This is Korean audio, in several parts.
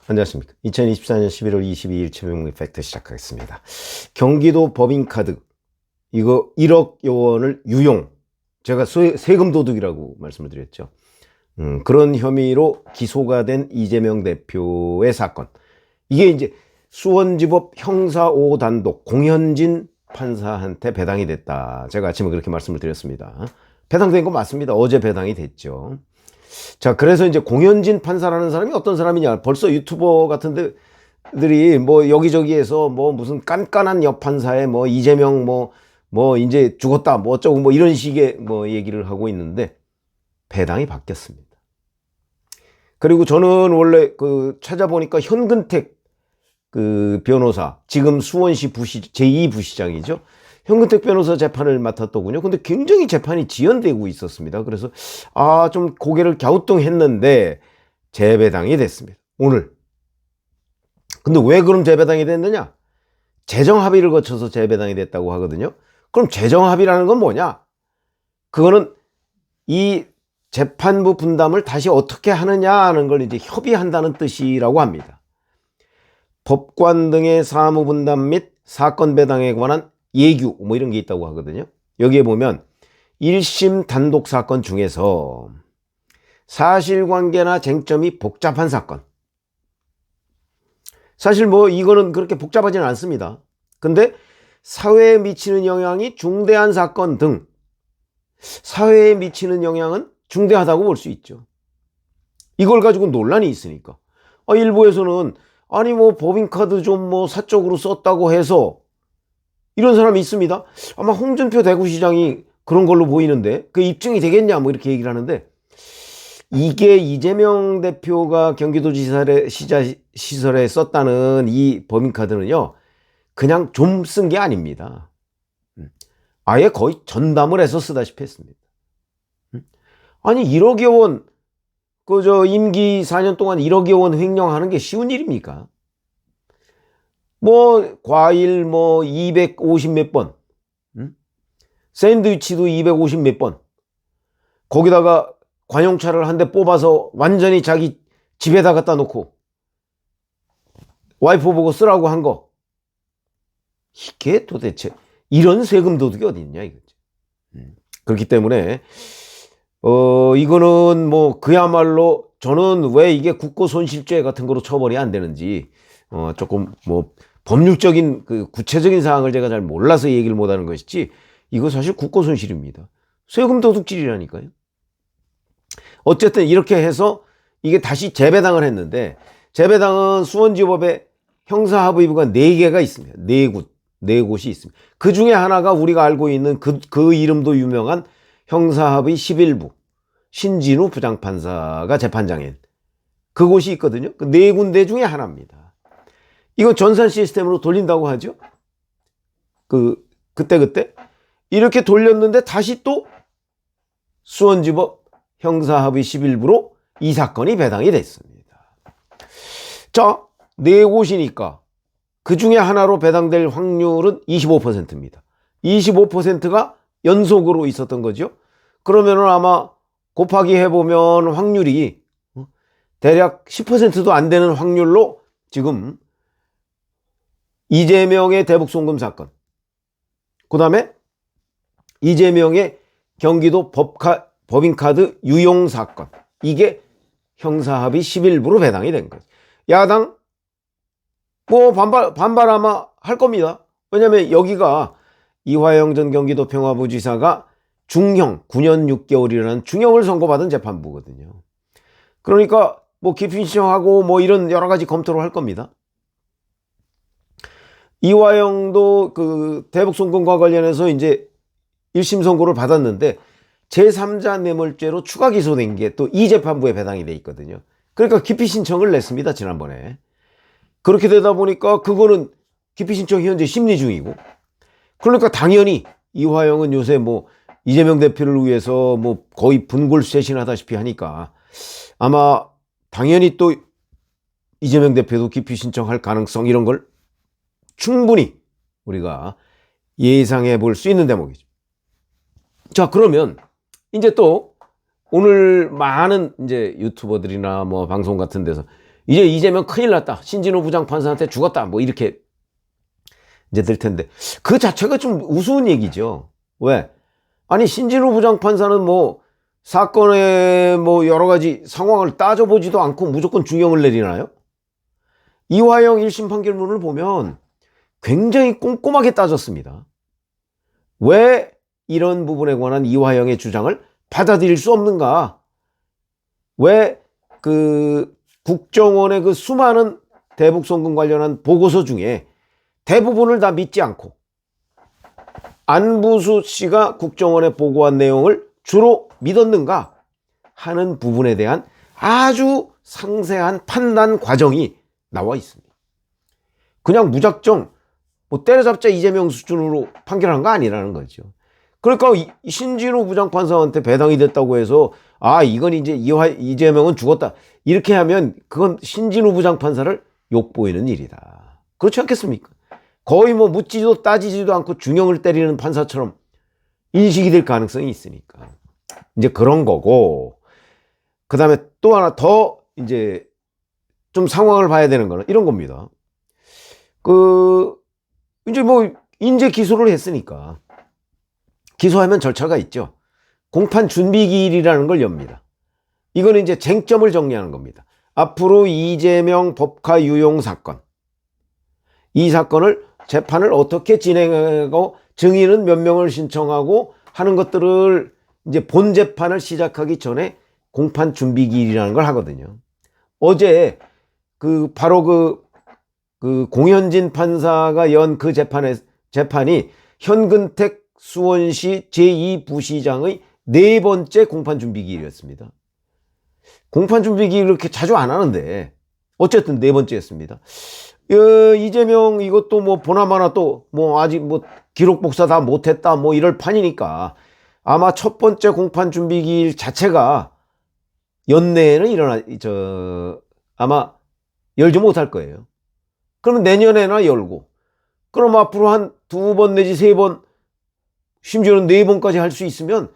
안녕하십니까. 2024년 11월 22일 최명무 팩트 시작하겠습니다. 경기도 법인카드 이거 1억여 원을 유용, 제가 세금 도둑이라고 말씀을 드렸죠. 그런 혐의로 기소가 된 이재명 대표의 사건, 이게 이제 수원지법 형사 5단독 공현진 판사한테 배당이 됐다. 제가 아침에 그렇게 말씀을 드렸습니다. 배당된 거 맞습니다. 어제 배당이 됐죠. 자, 그래서 이제 공현진 판사라는 사람이 어떤 사람이냐, 벌써 유튜버 같은 데들이 뭐 여기저기에서 뭐 무슨 깐깐한 여판사에 뭐 이재명 뭐 이제 죽었다 뭐 어쩌고 뭐 이런 식의 뭐 얘기를 하고 있는데 배당이 바뀌었습니다. 그리고 저는 원래 찾아보니까 현근택 변호사, 지금 수원시 제2부시장이죠. 현근택 변호사 재판을 맡았더군요. 근데 굉장히 재판이 지연되고 있었습니다. 그래서 좀 고개를 갸우뚱했는데 재배당이 됐습니다. 오늘. 근데 왜 그럼 재배당이 됐느냐? 재정합의를 거쳐서 재배당이 됐다고 하거든요. 그럼 재정합의라는 건 뭐냐? 그거는 이 재판부 분담을 다시 어떻게 하느냐 하는 걸 이제 협의한다는 뜻이라고 합니다. 법관 등의 사무 분담 및 사건 배당에 관한 예규 뭐 이런 게 있다고 하거든요. 여기에 보면 1심 단독 사건 중에서 사실관계나 쟁점이 복잡한 사건, 사실 뭐 이거는 그렇게 복잡하지는 않습니다. 근데 사회에 미치는 영향이 중대한 사건 등, 사회에 미치는 영향은 중대하다고 볼 수 있죠. 이걸 가지고 논란이 있으니까 일부에서는 아니 뭐 법인카드 좀 뭐 사적으로 썼다고 해서, 이런 사람이 있습니다. 아마 홍준표 대구시장이 그런 걸로 보이는데 그 입증이 되겠냐 뭐 이렇게 얘기를 하는데, 이게 이재명 대표가 경기도지사 시절에 썼다는 이 법인카드는요, 그냥 좀 쓴 게 아닙니다. 아예 거의 전담을 해서 쓰다시피 했습니다. 아니 1억여 원, 임기 4년 동안 1억여 원 횡령하는 게 쉬운 일입니까? 뭐 과일 뭐 250 몇 번, 샌드위치도 250 몇 번, 거기다가 관용차를 한 대 뽑아서 완전히 자기 집에다 갖다 놓고 와이프 보고 쓰라고 한 거, 이게 도대체 이런 세금 도둑이 어디 있냐 이거죠. 그렇기 때문에 이거는 뭐 그야말로 저는 왜 이게 국고손실죄 같은 거로 처벌이 안 되는지 조금 뭐 법률적인 구체적인 사항을 제가 잘 몰라서 얘기를 못하는 것이지, 이거 사실 국고손실입니다. 세금 도둑질이라니까요. 어쨌든 이렇게 해서 이게 다시 재배당을 했는데, 재배당은 수원지법에 형사합의부가 4개가 있습니다. 4곳이 있습니다. 그 중에 하나가 우리가 알고 있는 그 이름도 유명한 형사합의 11부 신진우 부장판사가 재판장인 그곳이 있거든요. 그 4군데 중에 하나입니다. 이건 전산 시스템으로 돌린다고 하죠. 그때 이렇게 돌렸는데 다시 또 수원지법 형사합의 11부로 이 사건이 배당이 됐습니다. 자, 4곳이니까 그 중에 하나로 배당될 확률은 25%입니다. 25%가 연속으로 있었던 거죠. 그러면은 아마 곱하기 해보면 확률이 대략 10%도 안 되는 확률로 지금 이재명의 대북송금 사건, 그 다음에 이재명의 경기도 법인카드 유용 사건, 이게 형사합의 11부로 배당이 된 거죠. 야당 뭐 반발 아마 할 겁니다. 왜냐면 여기가 이화영 전 경기도 평화부지사가 중형 9년 6개월이라는 중형을 선고받은 재판부거든요. 그러니까 뭐 기피 신청하고 뭐 이런 여러 가지 검토를 할 겁니다. 이화영도 대북송금과 관련해서 이제 1심 선고를 받았는데 제3자 뇌물죄로 추가 기소된 게 또 이 재판부에 배당이 돼 있거든요. 그러니까 기피 신청을 냈습니다, 지난번에. 그렇게 되다 보니까 그거는 기피 신청이 현재 심리 중이고, 그러니까 당연히 이화영은 요새 뭐 이재명 대표를 위해서 뭐 거의 분골쇄신하다시피 하니까 아마 당연히 또 이재명 대표도 기피 신청할 가능성, 이런 걸 충분히 우리가 예상해 볼 수 있는 대목이죠. 자, 그러면 이제 또 오늘 많은 이제 유튜버들이나 뭐 방송 같은 데서 이제 이재명 큰일 났다. 신진호 부장판사한테 죽었다. 뭐 이렇게 이제 될 텐데 그 자체가 좀 우스운 얘기죠. 왜? 아니 신진호 부장판사는 뭐 사건의 뭐 여러 가지 상황을 따져보지도 않고 무조건 중형을 내리나요? 이화영 1심 판결문을 보면 굉장히 꼼꼼하게 따졌습니다. 왜 이런 부분에 관한 이화영의 주장을 받아들일 수 없는가? 왜 그 국정원의 그 수많은 대북 송금 관련한 보고서 중에 대부분을 다 믿지 않고 안부수 씨가 국정원에 보고한 내용을 주로 믿었는가 하는 부분에 대한 아주 상세한 판단 과정이 나와 있습니다. 그냥 무작정 뭐 때려잡자 이재명 수준으로 판결한 거 아니라는 거죠. 그러니까 신진호 부장판사한테 배당이 됐다고 해서 아 이건 이제 이재명은 죽었다 이렇게 하면 그건 신진호 부장판사를 욕보이는 일이다. 그렇지 않겠습니까? 거의 뭐 묻지도 따지지도 않고 중형을 때리는 판사처럼 인식이 될 가능성이 있으니까 이제 그런 거고, 그 다음에 또 하나 더 이제 좀 상황을 봐야 되는 거는 이런 겁니다. 이제 뭐 인재 기소를 했으니까 기소하면 절차가 있죠. 공판 준비기일이라는 걸 엽니다. 이거는 이제 쟁점을 정리하는 겁니다. 앞으로 이재명 법카 유용 사건, 이 사건을 재판을 어떻게 진행하고 증인은 몇 명을 신청하고 하는 것들을 이제 본 재판을 시작하기 전에 공판 준비기일이라는 걸 하거든요. 어제 바로 그 공현진 판사가 연 그 재판이 현근택 수원시 제2부시장의 네 번째 공판 준비기일이었습니다. 공판 준비기일 그렇게 자주 안 하는데 어쨌든 네 번째였습니다. 이재명 이것도 뭐 보나마나 또 뭐 아직 뭐 기록 복사 다 못했다 뭐 이럴 판이니까 아마 첫 번째 공판 준비기일 자체가 연내에는 아마 열지 못할 거예요. 그러면 내년에나 열고, 그럼 앞으로 한 두 번 내지 세 번, 심지어는 네 번까지 할 수 있으면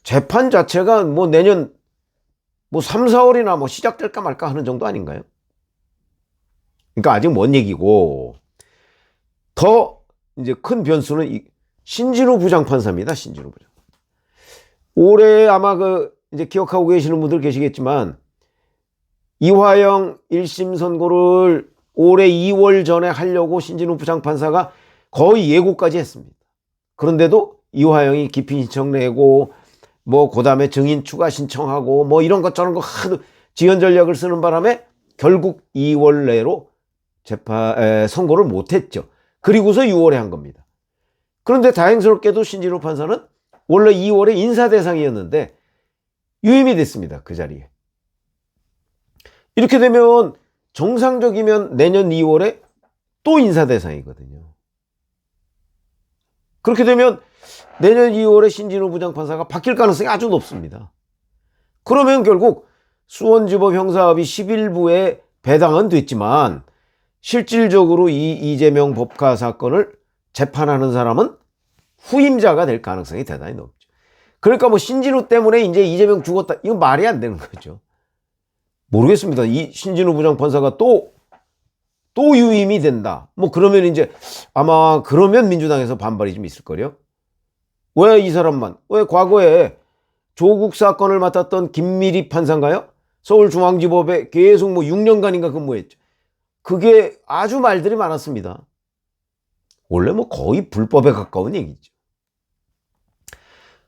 재판 자체가 뭐 내년 뭐 3, 4월이나 뭐 시작될까 말까 하는 정도 아닌가요? 그러니까 아직 먼 얘기고, 더 이제 큰 변수는 신진호 부장판사입니다. 신진호 부장. 올해 아마 이제 기억하고 계시는 분들 계시겠지만 이화영 1심 선고를 올해 2월 전에 하려고 신진호 부장판사가 거의 예고까지 했습니다. 그런데도 이화영이 기피 신청 내고 뭐 그다음에 증인 추가 신청하고 뭐 이런 것 저런 거 하도 지연 전략을 쓰는 바람에 결국 2월 내로 선고를 못했죠. 그리고서 6월에 한 겁니다. 그런데 다행스럽게도 신진호 판사는 원래 2월에 인사 대상이었는데 유임이 됐습니다. 그 자리에. 이렇게 되면 정상적이면 내년 2월에 또 인사 대상이거든요. 그렇게 되면 내년 2월에 신진호 부장판사가 바뀔 가능성이 아주 높습니다. 그러면 결국 수원지법 형사합의 11부에 배당은 됐지만 실질적으로 이 이재명 법카 사건을 재판하는 사람은 후임자가 될 가능성이 대단히 높죠. 그러니까 뭐 신진호 때문에 이제 이재명 죽었다, 이건 말이 안 되는 거죠. 모르겠습니다. 이 신진호 부장판사가 또 유임이 된다. 뭐 그러면 이제 아마 그러면 민주당에서 반발이 좀 있을 거요. 왜 이 사람만? 왜 과거에 조국 사건을 맡았던 김미리 판사인가요? 서울중앙지법에 계속 뭐 6년간인가 근무했죠. 그게 아주 말들이 많았습니다. 원래 뭐 거의 불법에 가까운 얘기죠.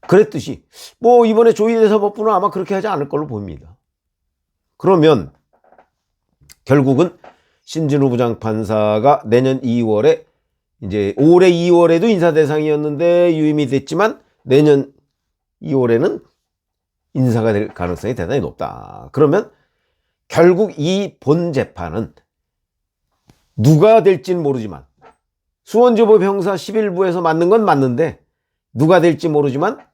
그랬듯이 뭐 이번에 조희대 사법부는 아마 그렇게 하지 않을 걸로 보입니다. 그러면 결국은 신진호 부장판사가 내년 2월에 이제 올해 2월에도 인사 대상이었는데 유임이 됐지만 내년 2월에는 인사가 될 가능성이 대단히 높다. 그러면 결국 이 본 재판은 누가 될지는 모르지만 수원지법 형사 11부에서 맞는 건 맞는데 누가 될지 모르지만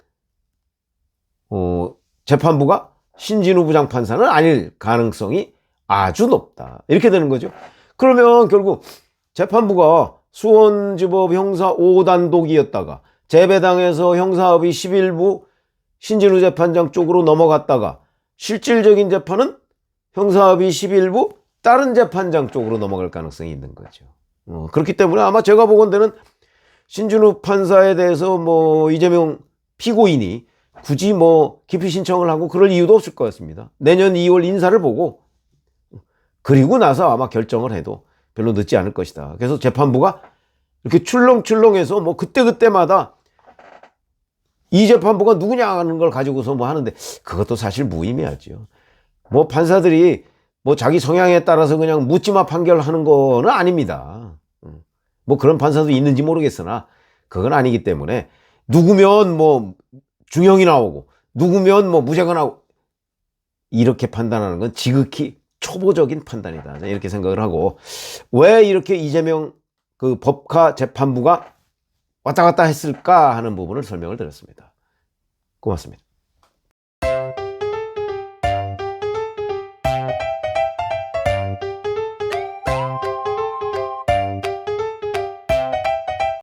재판부가 신진호 부장판사는 아닐 가능성이 아주 높다. 이렇게 되는 거죠. 그러면 결국 재판부가 수원지법 형사 5단독이었다가 재배당해서 형사합의 11부 신진우 재판장 쪽으로 넘어갔다가 실질적인 재판은 형사합의 11부 다른 재판장 쪽으로 넘어갈 가능성이 있는 거죠. 그렇기 때문에 아마 제가 보건대는 신진우 판사에 대해서 뭐 이재명 피고인이 굳이 뭐 기피 신청을 하고 그럴 이유도 없을 것 같습니다. 내년 2월 인사를 보고 그리고 나서 아마 결정을 해도 별로 늦지 않을 것이다. 그래서 재판부가 이렇게 출렁출렁해서 뭐 그때그때마다 이 재판부가 누구냐 하는 걸 가지고서 뭐 하는데 그것도 사실 무의미하죠. 뭐 판사들이 뭐 자기 성향에 따라서 그냥 묻지마 판결하는 거는 아닙니다. 뭐 그런 판사도 있는지 모르겠으나 그건 아니기 때문에 누구면 뭐 중형이 나오고 누구면 뭐 무죄가 나오고 이렇게 판단하는 건 지극히 초보적인 판단이다. 이렇게 생각을 하고 왜 이렇게 이재명 그 법카 재판부가 왔다 갔다 했을까 하는 부분을 설명을 드렸습니다. 고맙습니다.